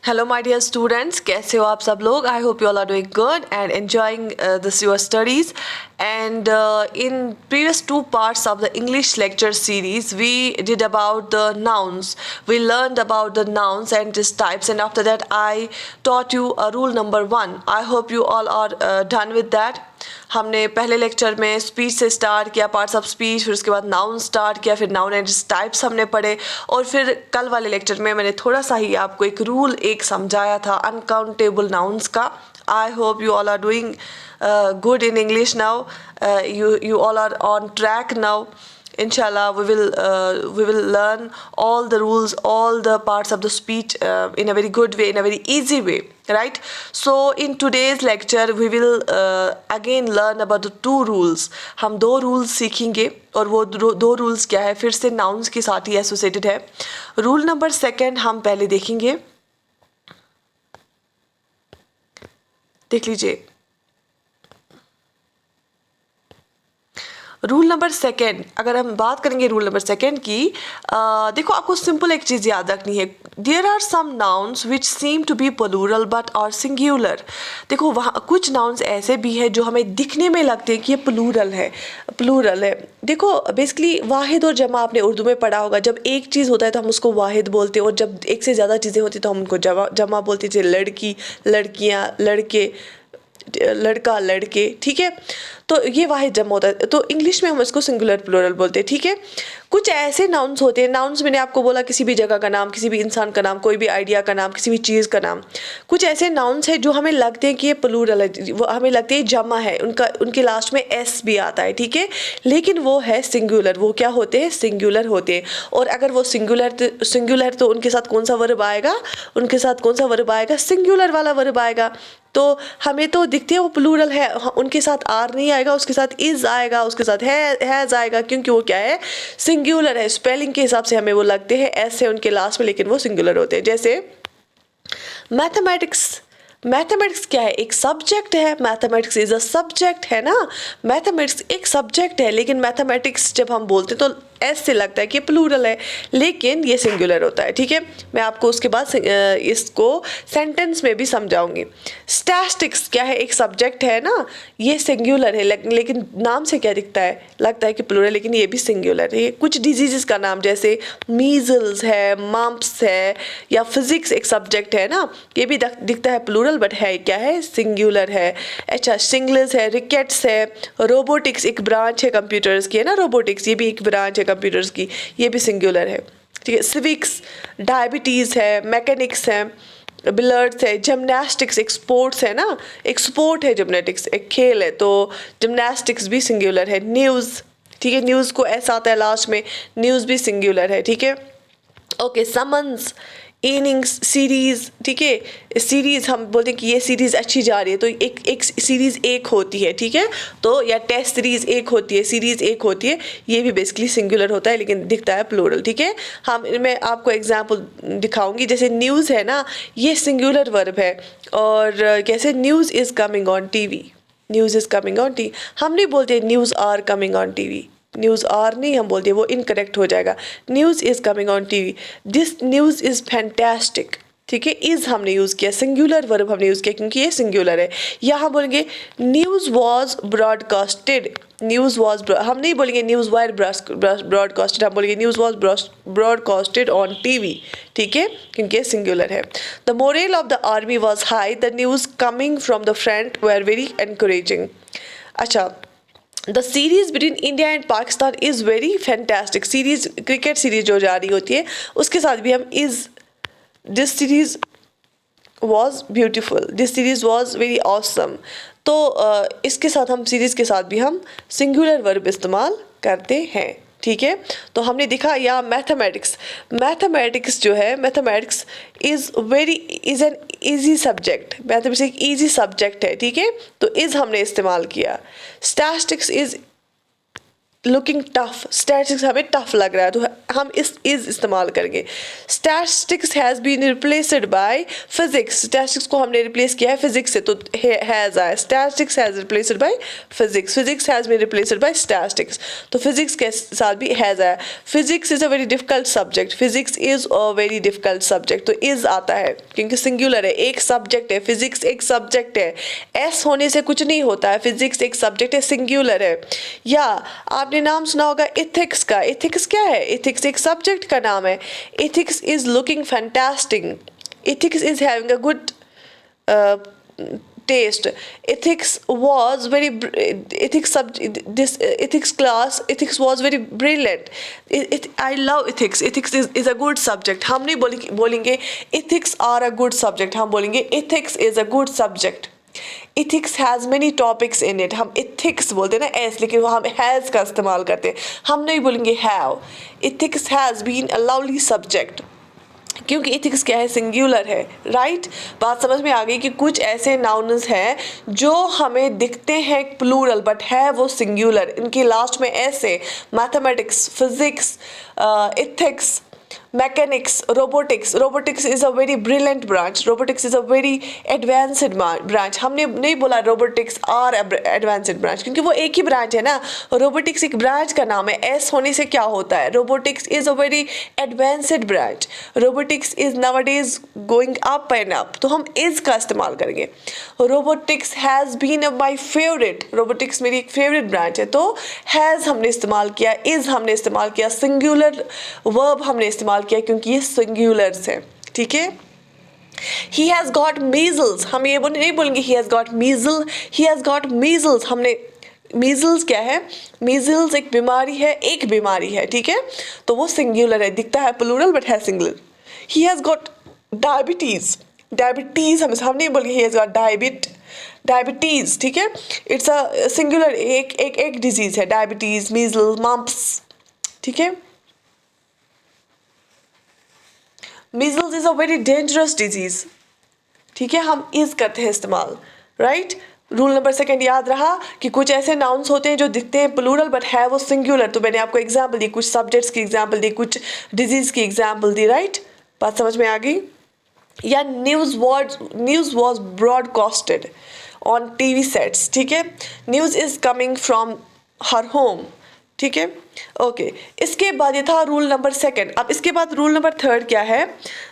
Hello my dear students, कैसे हो आप सब लोग? I hope you all are doing good and enjoying this your studies. And in previous two parts of the English lecture series, we did about the nouns. We learned about the nouns and its types, and after that I taught you rule number 1. I hope you all are done with that. हमने पहले lecture में speech से start किया, parts of speech, फिर उसके बाद noun start किया, फिर नाउन एंड इट्स टाइप्स हमने पढ़े, और फिर कल वाले लेक्चर में मैंने थोड़ा सा ही आपको एक रूल समझाया था अनकाउंटेबल नाउन्स का. I hope you all are doing good in English now. You all are on track now. Inshallah, we will learn all the rules, all the parts of the speech in a very good way, in a very easy way, right? So in today's lecture, we will again learn about the two rules. हम दो rules सीखेंगे, और वो दो rules क्या है? फिर से nouns के साथ ही associated है. रूल नंबर 2 हम पहले देखेंगे. देख लीजिए. रूल नंबर 2, अगर हम बात करेंगे रूल नंबर 2 की, देखो आपको सिंपल एक चीज़ याद रखनी है. There are some nouns which seem to be plural but are singular. देखो वहाँ कुछ नाउन्स ऐसे भी हैं जो हमें दिखने में लगते हैं कि ये प्लूरल है. देखो बेसिकली वाहिद और जमा आपने उर्दू में पढ़ा होगा. जब एक चीज़ होता है तो हम उसको वाहिद बोलते हैं, और जब एक से ज़्यादा चीज़ें होती हैं तो हम उनको जमा बोलते हैं. जैसे लड़की, लड़कियाँ, लड़के, लड़का, लड़के. ठीक है, तो ये वाहिद जमा होता है. तो इंग्लिश में हम इसको सिंगुलर प्लूरल बोलते हैं. ठीक है, कुछ ऐसे नाउन्स होते हैं. नाउन्स मैंने आपको बोला किसी भी जगह का नाम, किसी भी इंसान का नाम, कोई भी आइडिया का नाम, किसी भी चीज़ का नाम. कुछ ऐसे नाउन्स हैं जो हमें लगते हैं कि ये प्लूरल है, वो हमें लगते हैं जमा है, उनके लास्ट में एस भी आता है. ठीक है, लेकिन वो है सिंगुलर. वो क्या होते हैं? सिंगुलर होते हैं. और अगर वो सिंगुलर तो उनके साथ कौन सा वर्ब आएगा? सिंगुलर वाला वर्ब आएगा. तो हमें तो दिखते हैं वो प्लूरल है, उनके साथ आर नहीं आएगा, उसके साथ इज आएगा, उसके साथ हैज आएगा, क्योंकि वो क्या है? सिंगुलर है. स्पेलिंग के हिसाब से हमें वो लगते हैं एस है उनके लास्ट में, लेकिन वो सिंगुलर होते हैं. जैसे मैथमेटिक्स क्या है? एक सब्जेक्ट है. मैथमेटिक्स इज अ सब्जेक्ट, है ना. मैथमेटिक्स एक सब्जेक्ट है, लेकिन मैथमेटिक्स जब हम बोलते हैं तो एस से लगता है कि प्लूरल है, लेकिन ये सिंगुलर होता है. ठीक है, मैं आपको उसके बाद इसको सेंटेंस में भी समझाऊंगी. स्टैटिस्टिक्स क्या है? एक सब्जेक्ट है ना, ये सिंगुलर है, लेकिन नाम से क्या दिखता है? लगता है कि प्लूरल, लेकिन ये भी सिंगुलर है. कुछ डिजीजेस का नाम जैसे मीजल्स है, मम्प्स है, या फिजिक्स एक सब्जेक्ट है ना, ये भी दिखता है प्लूरल, बट है क्या है? सिंगुलर है. अच्छा, सिंगल्स है, रिकेट्स है. रोबोटिक्स एक ब्रांच है कंप्यूटर्स की, है ना. रोबोटिक्स ये भी एक ब्रांच है कंप्यूटर्स की, ये भी सिंगुलर है. ठीक है, सिविक्स डायबिटीज़ है, मैकेनिक्स है, बिलर्ड्स है. जिम्नास्टिक्स एक स्पोर्ट्स है ना, एक स्पोर्ट है जिम्नास्टिक्स, एक खेल है, तो जिम्नास्टिक्स भी सिंगुलर है. न्यूज़, ठीक है, न्यूज़ को ऐसा आता है लास्ट में, न्यूज़ भी सिंगुलर है. ठीक है, ओके. Summons, innings, series. ठीक है, सीरीज़ हम बोलते हैं कि ये सीरीज़ अच्छी जा रही है, तो एक सीरीज़ एक होती है. ठीक है, तो या टेस्ट सीरीज़ एक होती है, सीरीज़ एक होती है, ये भी बेसिकली सिंगुलर होता है, लेकिन दिखता है प्लूरल. ठीक है, मैं आपको एग्जांपल दिखाऊंगी. जैसे न्यूज़ है ना, ये सिंगुलर वर्ब है, और कैसे? News is coming on TV. News is coming on TV. हम नहीं बोलते news are coming on TV. News are नहीं हम बोलते, वो इनकरेक्ट हो जाएगा. News is coming on TV. This news is fantastic. ठीक है, इज़ हमने यूज़ किया, सिंगुलर वर्ब हमने यूज़ किया क्योंकि ये सिंगुलर है. यहाँ बोलेंगे न्यूज़ वॉज ब्रॉडकास्टेड. हम नहीं बोलेंगे न्यूज़ वायर ब्रॉडकास्टेड, हम बोलेंगे news was broadcasted on TV. ठीक है, क्योंकि ये सिंगुलर है. The moral of the army was high. The news coming from the front were very encouraging. अच्छा, the series between India and Pakistan is very fantastic. Series cricket series जो जा रही होती है उसके साथ भी हम this series was beautiful, this series was very awesome. तो इसके साथ हम सीरीज़ के साथ भी हम सिंगुलर वर्ब इस्तेमाल करते हैं. ठीक है, तो हमने देखा. या मैथमेटिक्स जो है, mathematics is an easy subject. Mathematics एक ईजी सब्जेक्ट है. ठीक है, तो इज़ हमने इस्तेमाल किया. Statistics is looking tough, statistics हमें टफ लग रहा है तो हम इज इस्तेमाल करेंगे। Statistics has been replaced by physics, statistics को हमने रिप्लेस किया है फिजिक्स से, तो हैज़ आया, statistics has replaced by physics, physics has been replaced by statistics, तो फिजिक्स के साथ भी हैज़ आया। Physics is a very difficult subject, physics is a very difficult subject, तो इज़ आता है क्योंकि सिंगुलर है, एक सब्जेक्ट है, फिजिक्स एक सब्जेक्ट है, एस होने से कुछ नहीं होता है, फिजिक्स एक सब्जेक्ट है, सिंगुलर है। या आपने नाम सुना होगा इथिक्स का, इथिक्स क्या है? इथिक्स एक सब्जेक्ट का नाम है। Ethics is looking fantastic, ethics is having a good taste. Ethics was very ethics class, ethics was very brilliant. I love ethics, ethics is a good subject. हम नहीं बोलेंगे ethics are a good subject, हम बोलेंगे ethics is a good subject. Ethics has many topics in it, हम ethics बोलते हैं ना S, लेकिन वो हम has का इस्तेमाल करते हैं, हम नहीं बोलेंगे have. Ethics has been a lovely subject, क्योंकि इथिक्स क्या है? सिंगुलर है, राइट? बात समझ में आ गई कि कुछ ऐसे नाउन्स हैं जो हमें दिखते हैं प्लूरल बट है वो सिंगुलर, इनके लास्ट में ऐसे mathematics, physics, ethics, mechanics, robotics is a very brilliant branch, robotics is a very advanced branch. हमने नहीं बोला रोबोटिक्स आर एडवांस्ड ब्रांच, क्योंकि वो एक ही ब्रांच है ना, रोबोटिक्स एक ब्रांच का नाम है, एस होने से क्या होता है? Robotics is a very advanced branch, robotics is nowadays going up and up, तो हम इज का इस्तेमाल करेंगे। Robotics has been my favourite, robotics मेरी एक फेवरेट ब्रांच है, तो हैज़ हमने इस्तेमाल किया, इज हमने इस्तेमाल किया, सिंगुलर वर्ब हमने इस्तेमाल किया क्योंकि ये सिंगुलर्स हैं, ठीक है। He has got measles, हम ये नहीं बोलेंगे he has got measles, he has got measles, हमने मीजल्स क्या है? मीजल्स एक बीमारी है, ठीक है, तो वो सिंगुलर है, दिखता है प्लूरल बट है singular. He has got diabetes हम नहीं बोलेंगे ही हैज़ गॉट डायबिटीज, ठीक है, इट्स अ सिंगुलर, एक डिजीज है, डायबिटीज, मीजल्स, मम्प्स, ठीक है। Measles is a very dangerous disease, ठीक है, हम इज करते हैं इस्तेमाल, राइट। रूल नंबर 2 याद रहा कि कुछ ऐसे नाउन्स होते हैं जो दिखते हैं प्लूरल बट है वो सिंगुलर, तो मैंने आपको एग्जांपल दी, कुछ सब्जेक्ट्स की एग्जांपल दी, कुछ डिजीज की एग्जांपल दी, राइट। बात समझ में आ गई? या news was broadcasted on TV sets, ठीक है, news is coming from her home, ठीक है, ओके। इसके बाद ये था रूल नंबर 2। अब इसके बाद रूल नंबर 3 क्या है?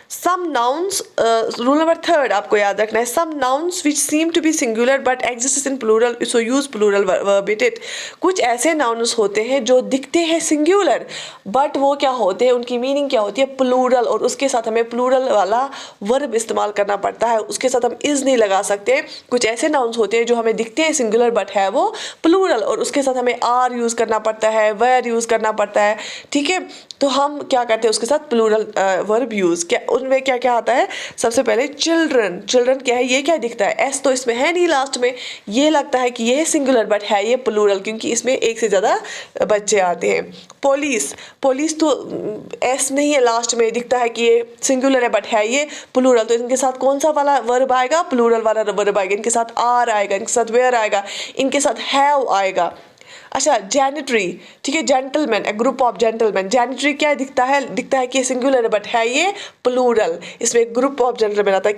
सम नाउन्स, रूल नंबर 3 आपको याद रखना है, some nouns which seem to be singular but exist in plural so use plural verb it. कुछ ऐसे नाउन्स होते हैं जो दिखते हैं सिंगुलर बट वो क्या होते हैं, उनकी मीनिंग क्या होती है? प्लूरल, और उसके साथ हमें प्लूरल वाला वर्ब इस्तेमाल करना पड़ता है, उसके साथ हम इज नहीं लगा सकते। कुछ ऐसे नाउन्स होते हैं जो हमें दिखते हैं सिंगुलर बट है वो प्लूरल, और उसके साथ हमें आर यूज करना पड़ता है, वेयर यूज करना पड़ता है, ठीक है, तो हम क्या करते हैं उसके साथ प्लूरल वर्ब यूज। क्या उनमें क्या क्या आता है? सबसे पहले चिल्ड्रन, चिल्ड्रन क्या है? ये क्या दिखता है? एस तो इसमें है नहीं लास्ट में, ये लगता है कि ये सिंगुलर बट है ये प्लूरल क्योंकि इसमें एक से ज़्यादा बच्चे आते हैं। पुलिस तो एस नहीं है लास्ट में, दिखता है कि ये सिंगुलर है बट है ये प्लूरल, तो इनके साथ कौन सा वाला वर्ब आएगा? प्लूरल वाला वर्ब आएगा, इनके साथ आर आएगा, इनके साथ वेयर आएगा, इनके साथ हैव आएगा। अच्छा, जेनिटरी, ठीक है, gentleman, a group of gentleman, gentry क्या दिखता है कि सिंगुलर है बट है ये प्लूरल, इसमें ग्रुप ऑफ जेंटलमैन आता है।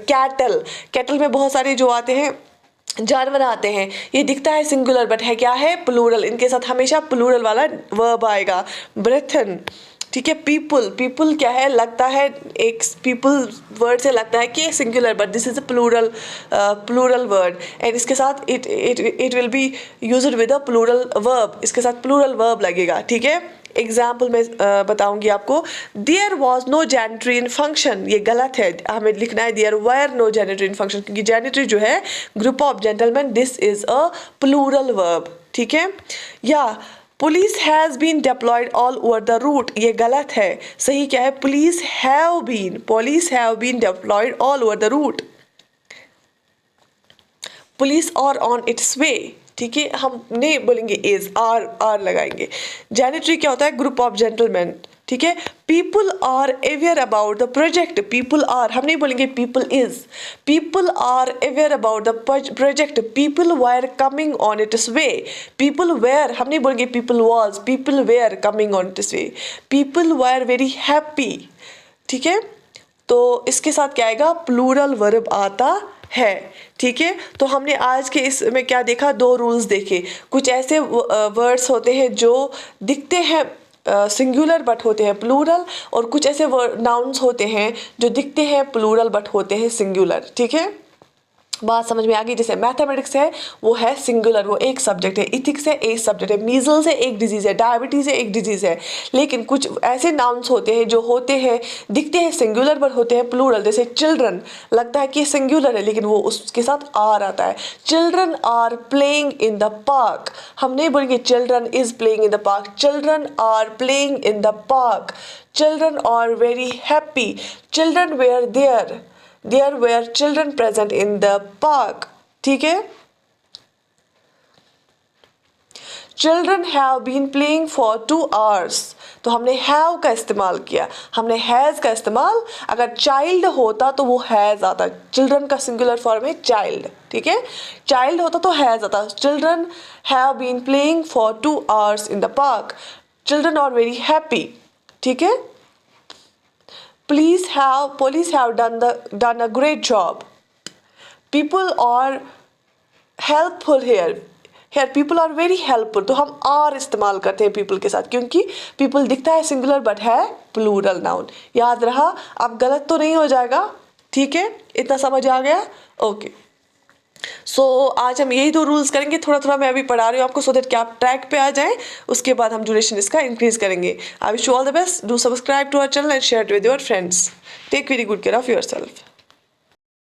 कैटल में बहुत सारे जो आते हैं जानवर आते हैं, ये दिखता है सिंगुलर बट है क्या है? प्लूरल, इनके साथ हमेशा प्लूरल वाला वर्ब आएगा। ब्रेथन, ठीक है, पीपल क्या है? लगता है एक पीपल वर्ड से लगता है कि singular but this is a plural word, and इसके साथ it will be used with a plural verb, इसके साथ प्लूरल वर्ब लगेगा, ठीक है। एग्जाम्पल में बताऊंगी आपको, there was no gentry in function, ये गलत है, हमें लिखना है there were no gentry in function, क्योंकि जेनिटरी जो है group of gentleman, this is a plural verb, ठीक है। या police has been deployed all over the route, ये गलत है, सही क्या है? Police have been deployed all over the route, police और ऑन इट्स वे, ठीक है, हम नहीं बोलेंगे इज, आर लगाएंगे। जेनिटरी क्या होता है? ग्रुप ऑफ जेंटलमैन, ठीक है। People are aware about the project, people are, हम नहीं बोलेंगे people is, people are aware about the project, people were coming on its way, people were, हम नहीं बोलेंगे people was, people were coming on its way, people were very happy, ठीक है। तो इसके साथ क्या आएगा, प्लूरल वर्ब आता है, ठीक है। तो हमने आज के इसमें क्या देखा, दो रूल्स देखे। कुछ ऐसे वर्ड्स होते हैं जो दिखते हैं सिंगुलर बट होते हैं प्लूरल, और कुछ ऐसे नाउन्स होते हैं जो दिखते हैं प्लूरल बट होते हैं सिंगुलर, ठीक है। बात समझ में आ गई। जैसे मैथमेटिक्स है वो है सिंगुलर, वो एक सब्जेक्ट है, इथिक्स है एक सब्जेक्ट है, मीजल्स है एक डिजीज़ है, डायबिटीज़ है एक डिजीज़ है। लेकिन कुछ ऐसे नाउन्स होते हैं जो होते हैं, दिखते हैं सिंगुलर बट होते हैं प्लूरल। जैसे चिल्ड्रन, लगता है कि सिंगुलर है लेकिन वो उसके साथ आर आता है। Children are playing in the park, हम नहीं बोलेंगे children is playing in the park, children are playing in the park. Children are very happy, children were there, there were children present in the park, ठीक है। Children have been playing for 2 hours, तो हमने have का इस्तेमाल किया, हमने has का इस्तेमाल, अगर child होता तो वो has आता, children का सिंगुलर फॉर्म है child, ठीक है। child होता तो has आता, children have been playing for 2 hours in the park, children are very happy, ठीक है। Police have done a great job. People are helpful here. Here people are very helpful. तो हम are इस्तेमाल करते हैं people के साथ, क्योंकि people दिखता है सिंगुलर बट है प्लूरल नाउन। याद रहा, अब गलत तो नहीं हो जाएगा, ठीक है। इतना समझ आ गया, ओके। सो आज हम यही 2 रूल्स करेंगे, थोड़ा थोड़ा मैं अभी पढ़ा रही हूँ आपको, सो दैट कि आप ट्रैक पे आ जाएं। उसके बाद हम ड्यूरेशन इसका इंक्रीज करेंगे। I wish you all the best, do subscribe to our channel and share it with your friends. Take very good care of your self.